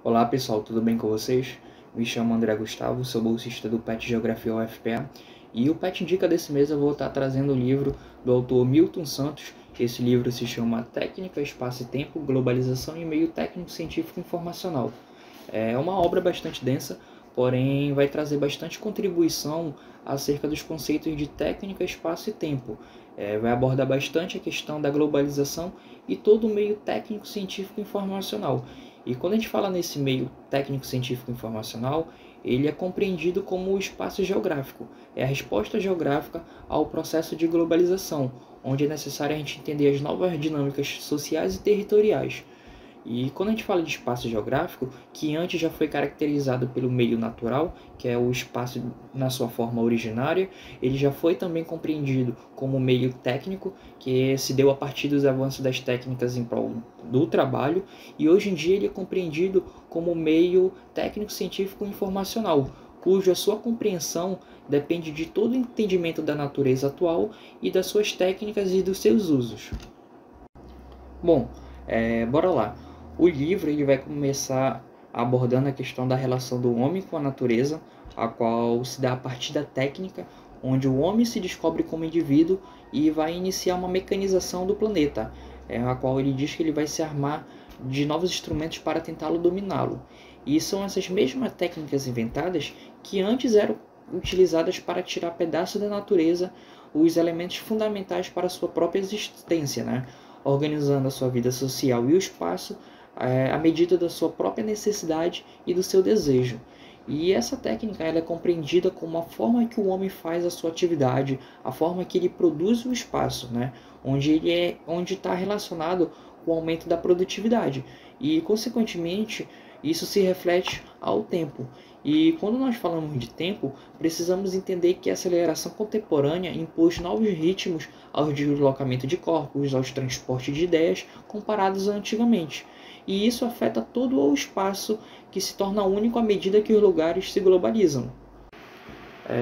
Olá pessoal, tudo bem com vocês? Me chamo André Gustavo, sou bolsista do PET Geografia UFPA e o PET Indica desse mês eu vou estar trazendo o livro do autor Milton Santos. Esse livro se chama Técnica, Espaço e Tempo, Globalização e Meio Técnico Científico Informacional. É uma obra bastante densa, porém vai trazer bastante contribuição acerca dos conceitos de técnica, espaço e tempo. Vai abordar bastante a questão da globalização e todo o meio técnico científico informacional. E quando a gente fala nesse meio técnico científico informacional, ele é compreendido como o espaço geográfico. É a resposta geográfica ao processo de globalização, onde é necessário a gente entender as novas dinâmicas sociais e territoriais. E quando a gente fala de espaço geográfico, que antes já foi caracterizado pelo meio natural, que é o espaço na sua forma originária, ele já foi também compreendido como meio técnico, que se deu a partir dos avanços das técnicas em prol do trabalho, e hoje em dia ele é compreendido como meio técnico-científico informacional, cuja sua compreensão depende de todo o entendimento da natureza atual e das suas técnicas e dos seus usos. Bom, bora lá. O livro ele vai começar abordando a questão da relação do homem com a natureza, a qual se dá a partir da técnica, onde o homem se descobre como indivíduo e vai iniciar uma mecanização do planeta, a qual ele diz que ele vai se armar de novos instrumentos para tentá-lo dominá-lo. E são essas mesmas técnicas inventadas que antes eram utilizadas para tirar pedaços da natureza, os elementos fundamentais para a sua própria existência, né? Organizando a sua vida social e o espaço à medida da sua própria necessidade e do seu desejo. E essa técnica ela é compreendida como a forma que o homem faz a sua atividade, a forma que ele produz o espaço, né? Onde está relacionado com o aumento da produtividade. E, consequentemente, isso se reflete ao tempo. E quando nós falamos de tempo, precisamos entender que a aceleração contemporânea impôs novos ritmos ao deslocamento de corpos, aos transportes de ideias, comparados a antigamente. E isso afeta todo o espaço, que se torna único à medida que os lugares se globalizam.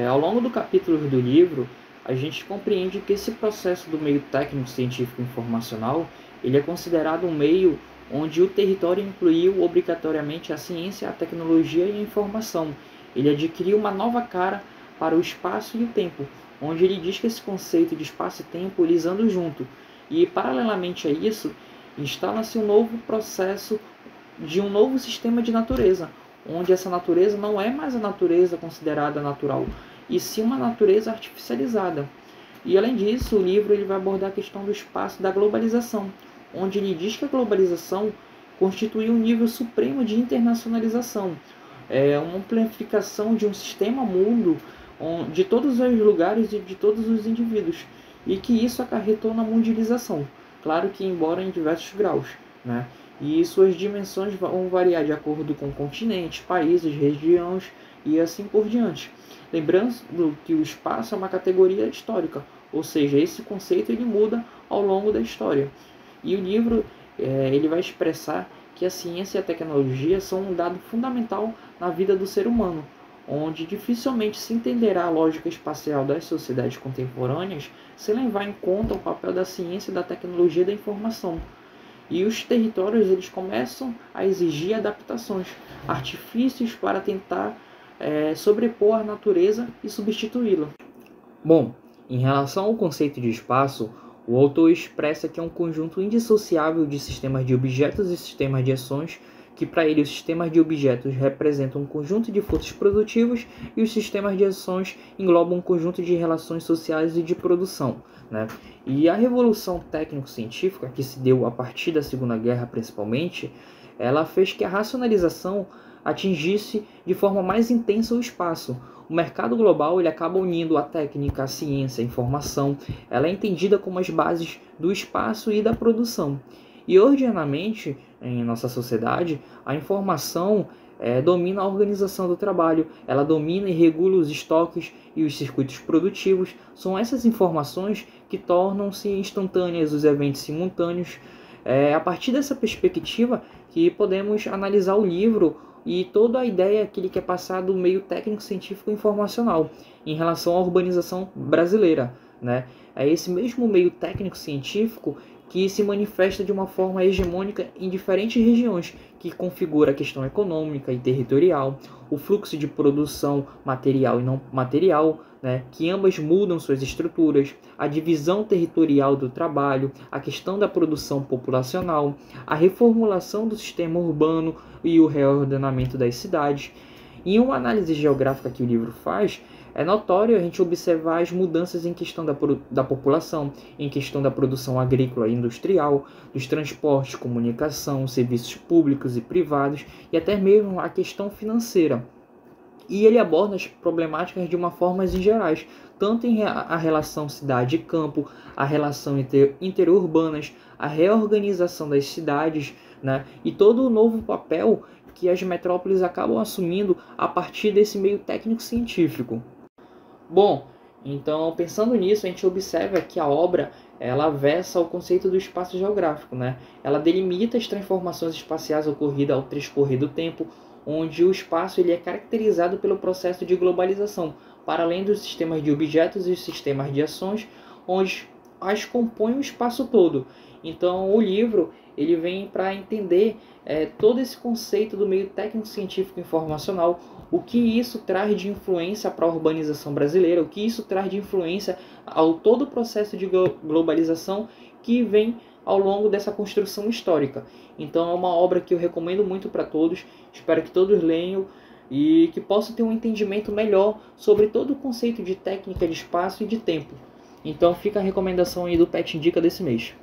Ao longo do capítulo do livro, a gente compreende que esse processo do meio técnico científico informacional ele é considerado um meio onde o território incluiu obrigatoriamente a ciência, a tecnologia e a informação. Ele adquiriu uma nova cara para o espaço e o tempo, onde ele diz que esse conceito de espaço e tempo eles andam junto. E, paralelamente a isso, instala-se um novo processo de um novo sistema de natureza, onde essa natureza não é mais a natureza considerada natural, e sim uma natureza artificializada. E além disso, o livro ele vai abordar a questão do espaço da globalização, onde ele diz que a globalização constitui um nível supremo de internacionalização, uma amplificação de um sistema mundo de todos os lugares e de todos os indivíduos, e que isso acarretou na mundialização. Claro que embora em diversos graus, né? E suas dimensões vão variar de acordo com continentes, países, regiões e assim por diante. Lembrando que o espaço é uma categoria histórica, ou seja, esse conceito ele muda ao longo da história. E o livro ele vai expressar que a ciência e a tecnologia são um dado fundamental na vida do ser humano, onde dificilmente se entenderá a lógica espacial das sociedades contemporâneas sem levar em conta o papel da ciência e da tecnologia da informação. E os territórios eles começam a exigir adaptações, artifícios para tentar sobrepor a natureza e substituí-la. Bom, em relação ao conceito de espaço, o autor expressa que é um conjunto indissociável de sistemas de objetos e sistemas de ações, que para ele os sistemas de objetos representam um conjunto de forças produtivas e os sistemas de ações englobam um conjunto de relações sociais e de produção, né? E a revolução técnico-científica, que se deu a partir da Segunda Guerra principalmente, ela fez que a racionalização atingisse de forma mais intensa o espaço. O mercado global ele acaba unindo a técnica, a ciência, a informação. Ela é entendida como as bases do espaço e da produção. E ordinariamente, em nossa sociedade, a informação domina a organização do trabalho, ela domina e regula os estoques e os circuitos produtivos. São essas informações que tornam-se instantâneas os eventos simultâneos. A partir dessa perspectiva que podemos analisar o livro e toda a ideia que ele quer passar do meio técnico-científico informacional em relação à urbanização brasileira, né? É esse mesmo meio técnico-científico que se manifesta de uma forma hegemônica em diferentes regiões, que configura a questão econômica e territorial, o fluxo de produção material e não material, né, que ambas mudam suas estruturas, a divisão territorial do trabalho, a questão da produção populacional, a reformulação do sistema urbano e o reordenamento das cidades. Em uma análise geográfica que o livro faz, é notório a gente observar as mudanças em questão da população, em questão da produção agrícola e industrial, dos transportes, comunicação, serviços públicos e privados e até mesmo a questão financeira. E ele aborda as problemáticas de uma forma em gerais, tanto em a relação cidade e campo, a relação interurbanas, a reorganização das cidades, né, e todo o novo papel que as metrópoles acabam assumindo a partir desse meio técnico-científico. Bom, então pensando nisso, a gente observa que a obra ela versa o conceito do espaço geográfico, né? Ela delimita as transformações espaciais ocorridas ao transcorrer do tempo, onde o espaço ele é caracterizado pelo processo de globalização, para além dos sistemas de objetos e os sistemas de ações, onde as compõem o espaço todo. Então o livro ele vem para entender todo esse conceito do meio técnico-científico informacional, o que isso traz de influência para a urbanização brasileira, o que isso traz de influência ao todo o processo de globalização que vem ao longo dessa construção histórica. Então é uma obra que eu recomendo muito para todos, espero que todos leiam e que possam ter um entendimento melhor sobre todo o conceito de técnica de espaço e de tempo. Então fica a recomendação aí do Pet Indica desse mês.